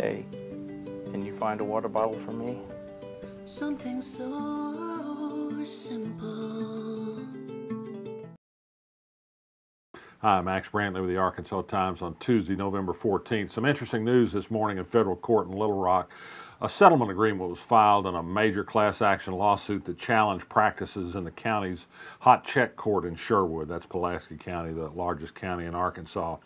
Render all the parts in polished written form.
Hey, can you find a water bottle for me? Something so simple. Hi, I'm Max Brantley with the Arkansas Times on Tuesday, November 14th. Some interesting news this morning in federal court in Little Rock. A settlement agreement was filed in a major class action lawsuit that challenged practices in the county's hot check court in Sherwood. That's Pulaski County, the largest county in Arkansas.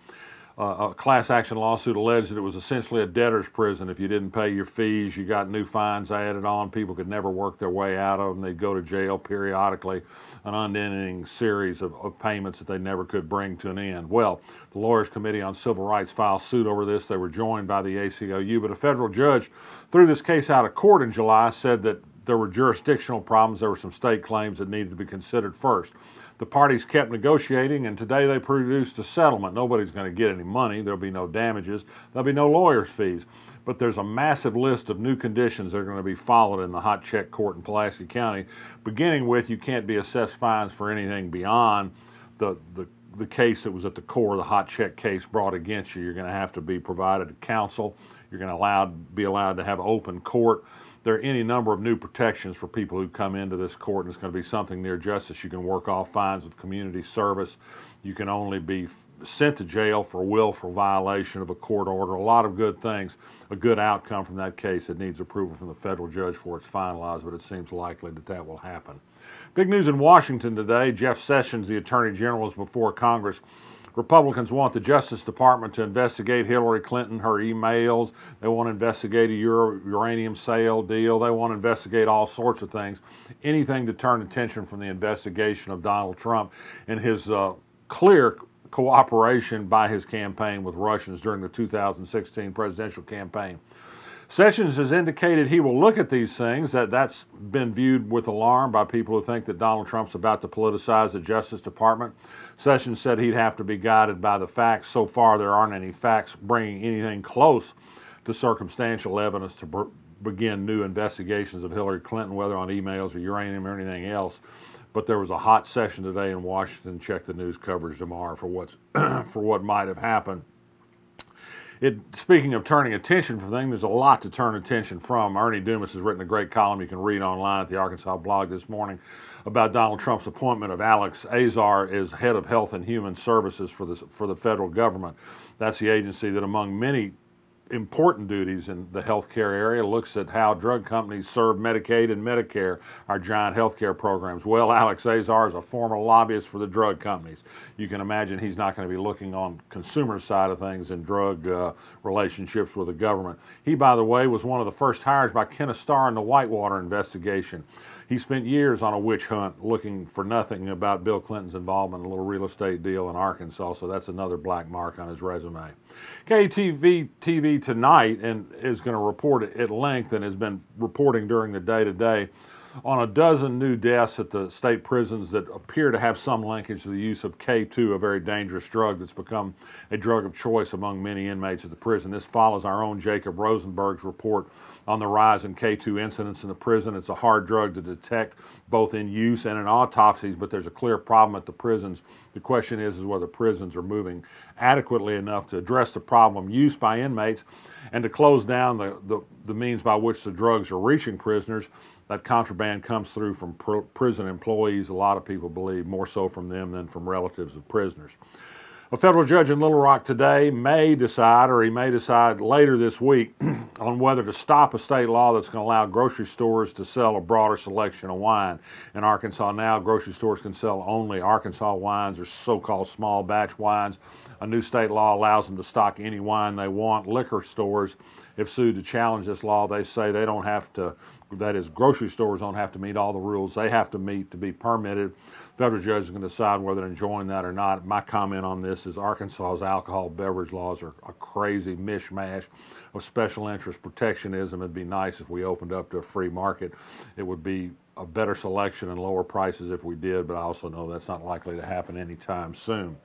A class action lawsuit alleged that it was essentially a debtor's prison. If you didn't pay your fees, you got new fines added on. People could never work their way out of them. They'd go to jail periodically, an unending series of payments that they never could bring to an end. Well, the Lawyers Committee on Civil Rights filed suit over this. They were joined by the ACLU, but a federal judge threw this case out of court in July, said that there were jurisdictional problems. There were some state claims that needed to be considered first. The parties kept negotiating, and today they produced a settlement. Nobody's going to get any money. There'll be no damages. There'll be no lawyers' fees. But there's a massive list of new conditions that are going to be followed in the hot check court in Pulaski County, beginning with you can't be assessed fines for anything beyond the case that was at the core of the hot check case brought against you. You're going to have to be provided counsel. You're going to be allowed to have open court. There are any number of new protections for people who come into this court, and it's going to be something near justice. You can work off fines with community service. You can only be sent to jail for willful violation of a court order. A lot of good things, a good outcome from that case. It needs approval from the federal judge before it's finalized, but it seems likely that that will happen. Big news in Washington today. Jeff Sessions, the Attorney General, is before Congress. Republicans want the Justice Department to investigate Hillary Clinton, her emails. They want to investigate a uranium sale deal. They want to investigate all sorts of things. Anything to turn attention from the investigation of Donald Trump and his clear cooperation by his campaign with Russians during the 2016 presidential campaign. Sessions has indicated he will look at these things. That's been viewed with alarm by people who think that Donald Trump's about to politicize the Justice Department. Sessions said he'd have to be guided by the facts. So far, there aren't any facts bringing anything close to circumstantial evidence to begin new investigations of Hillary Clinton, whether on emails or uranium or anything else. But there was a hot session today in Washington. Check the news coverage tomorrow for what might have happened. Speaking of turning attention from things, there's a lot to turn attention from. Ernie Dumas has written a great column you can read online at the Arkansas blog this morning about Donald Trump's appointment of Alex Azar as head of Health and Human Services for the federal government. That's the agency that, among many important duties in the healthcare area, looks at how drug companies serve Medicaid and Medicare, our giant healthcare programs. Well, Alex Azar is a former lobbyist for the drug companies. You can imagine he's not going to be looking on consumer side of things in drug relationships with the government. He, by the way, was one of the first hires by Kenneth Starr in the Whitewater investigation. He spent years on a witch hunt looking for nothing about Bill Clinton's involvement in a little real estate deal in Arkansas, so that's another black mark on his resume. KTV tonight is going to report at length and has been reporting during the day today on a dozen new deaths at the state prisons that appear to have some linkage to the use of K2, a very dangerous drug that's become a drug of choice among many inmates at the prison. This follows our own Jacob Rosenberg's report on the rise in K2 incidents in the prison. It's a hard drug to detect both in use and in autopsies, but there's a clear problem at the prisons. The question is whether prisons are moving adequately enough to address the problem used by inmates and to close down the means by which the drugs are reaching prisoners. That contraband comes through from prison employees, a lot of people believe, more so from them than from relatives of prisoners. A federal judge in Little Rock today may decide, or he may decide later this week, on whether to stop a state law that's going to allow grocery stores to sell a broader selection of wine. In Arkansas now, grocery stores can sell only Arkansas wines or so-called small batch wines. A new state law allows them to stock any wine they want. Liquor stores, if sued to challenge this law, they say they don't have to, that is, grocery stores don't have to meet all the rules they have to meet to be permitted. Federal judge is going to decide whether to enjoin that or not. My comment on this is Arkansas's alcohol beverage laws are a crazy mishmash of special interest protectionism. It'd be nice if we opened up to a free market. It would be a better selection and lower prices if we did, but I also know that's not likely to happen anytime soon.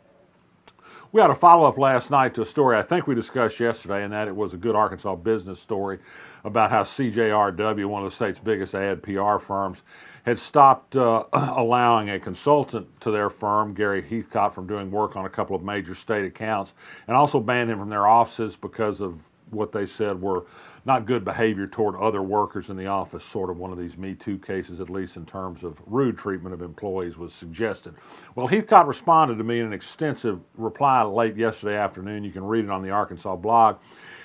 We had a follow-up last night to a story I think we discussed yesterday, and that it was a good Arkansas business story about how CJRW, one of the state's biggest ad PR firms, had stopped allowing a consultant to their firm, Gary Heathcott, from doing work on a couple of major state accounts, and also banned him from their offices because of what they said were not good behavior toward other workers in the office, sort of one of these Me Too cases, at least in terms of rude treatment of employees, was suggested. Well, Heathcott responded to me in an extensive reply late yesterday afternoon. You can read it on the Arkansas blog.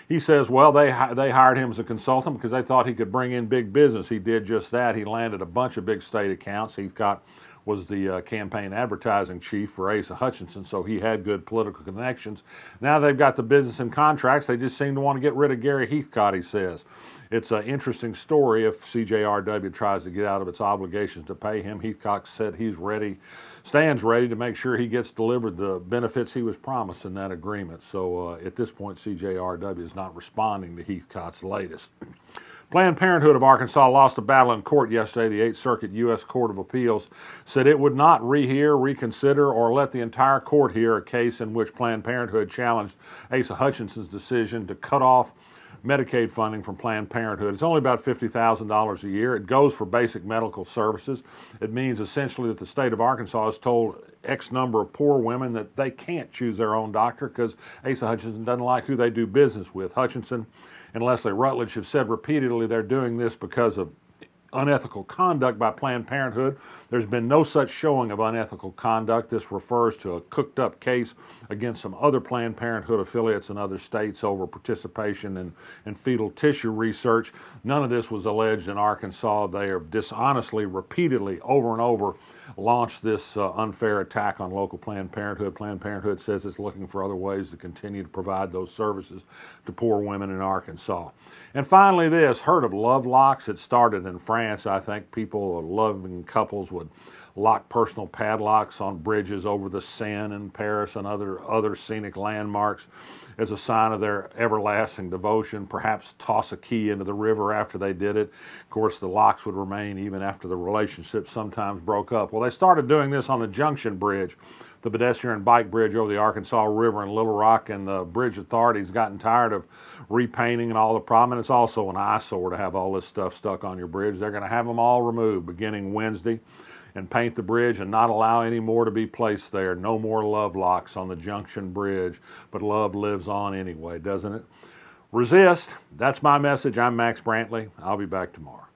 He says, well, they hired him as a consultant because they thought he could bring in big business. He did just that. He landed a bunch of big state accounts. Heathcott was the campaign advertising chief for Asa Hutchinson, so he had good political connections. Now they've got the business and contracts. They just seem to want to get rid of Gary Heathcott, he says. It's an interesting story if CJRW tries to get out of its obligations to pay him. Heathcott said he's ready, stands ready to make sure he gets delivered the benefits he was promised in that agreement. So at this point, CJRW is not responding to Heathcott's latest. Planned Parenthood of Arkansas lost a battle in court yesterday. The 8th Circuit U.S. Court of Appeals said it would not rehear, reconsider, or let the entire court hear a case in which Planned Parenthood challenged Asa Hutchinson's decision to cut off Medicaid funding from Planned Parenthood. It's only about $50,000 a year. It goes for basic medical services. It means essentially that the state of Arkansas has told X number of poor women that they can't choose their own doctor because Asa Hutchinson doesn't like who they do business with. Hutchinson and Leslie Rutledge have said repeatedly they're doing this because of unethical conduct by Planned Parenthood. There's been no such showing of unethical conduct. This refers to a cooked-up case against some other Planned Parenthood affiliates in other states over participation in fetal tissue research. None of this was alleged in Arkansas. They have dishonestly, repeatedly, over and over, launched this unfair attack on local Planned Parenthood. Planned Parenthood says it's looking for other ways to continue to provide those services to poor women in Arkansas. And finally this, heard of love locks? It started in France. I think people, loving couples, would lock personal padlocks on bridges over the Seine in Paris and other scenic landmarks as a sign of their everlasting devotion, perhaps toss a key into the river after they did it. Of course, the locks would remain even after the relationship sometimes broke up. Well, they started doing this on the Junction Bridge, the pedestrian bike bridge over the Arkansas River in Little Rock, and the bridge authority's gotten tired of repainting and all the problem, and it's also an eyesore to have all this stuff stuck on your bridge. They're going to have them all removed beginning Wednesday and paint the bridge and not allow any more to be placed there. No more love locks on the Junction Bridge, but love lives on anyway, doesn't it? Resist. That's my message. I'm Max Brantley. I'll be back tomorrow.